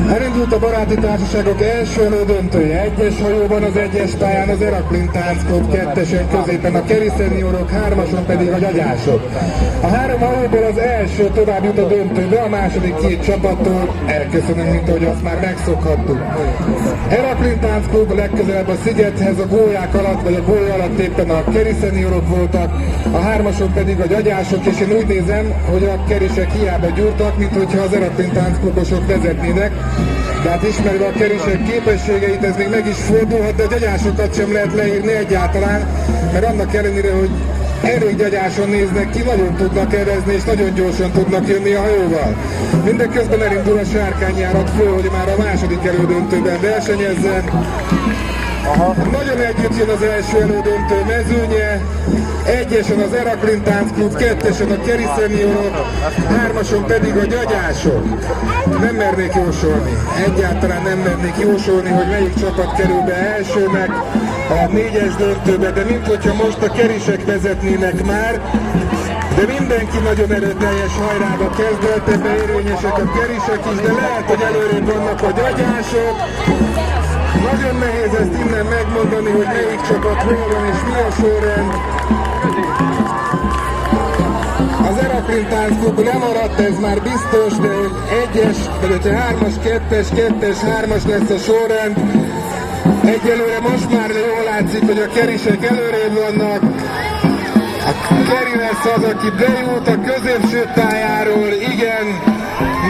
Elindult a baráti társaságok első elődöntője. Egyes hajóban az egyes pályán az Eraklin Táncklub, kettesen középen a Keri Szeniorok, hármason pedig a Gyagyások. A három hajóból az első tovább jut a döntőbe, a második két csapattól elköszönünk, mint ahogy azt már megszokhattuk. Eraklin Táncklub legközelebb a szigethez, a gólyák alatt, vagy a gólya alatt éppen a Keri Szeniorok voltak, a hármason pedig a Gyagyások, és én úgy nézem, hogy a kerisek hiába gyúrtak, mint hogyha az Eraklin Táncklubosok vezetnének. De hát ismerve a kerisek képességeit, ez még meg is fordulhat, de a Gyagyásokat sem lehet leírni egyáltalán, mert annak ellenére, hogy elég Gyagyáson néznek ki, nagyon tudnak erezni és nagyon gyorsan tudnak jönni a hajóval. Mindeközben elindul a sárkányjárat föl, hogy már a második elődöntőben versenyezzen. Nagyon együtt jön az első elődöntő mezőnye, egyesen az Eraklin Táncklub, kettesen a Keri Szeniorok, hármason pedig a Gyagyások. Nem mernék jósolni, egyáltalán nem mernék jósolni, hogy melyik csapat kerül be elsőnek a négyes döntőbe, de minthogyha most a kerisek vezetnének már, de mindenki nagyon erőteljes hajrába kezdett, ebbe érvényesek a kerisek is, de lehet, hogy előrébb vannak a Gyagyások. Nagyon nehéz ezt innen megmondani, hogy melyik csapat hol van és mi a sorrend. Az Eraklin Táncklub lemaradt, ez már biztos, de egyes, vagy hogyha hármas, kettes, hármas lesz a sorrend. Egyelőre most már jól látszik, hogy a kerisek előrébb vannak. A Keri lesz az, aki bejut a középső pályáról, igen,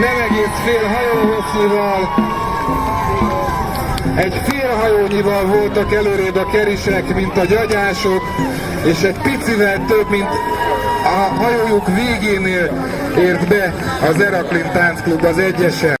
nem egész fél hajóhosszúval. Egy félhajónyival voltak előrébb a kerisek, mint a Gyagyások, és egy picivel több, mint a hajójuk végénél ért be az Eraklin Táncklub az egyesen.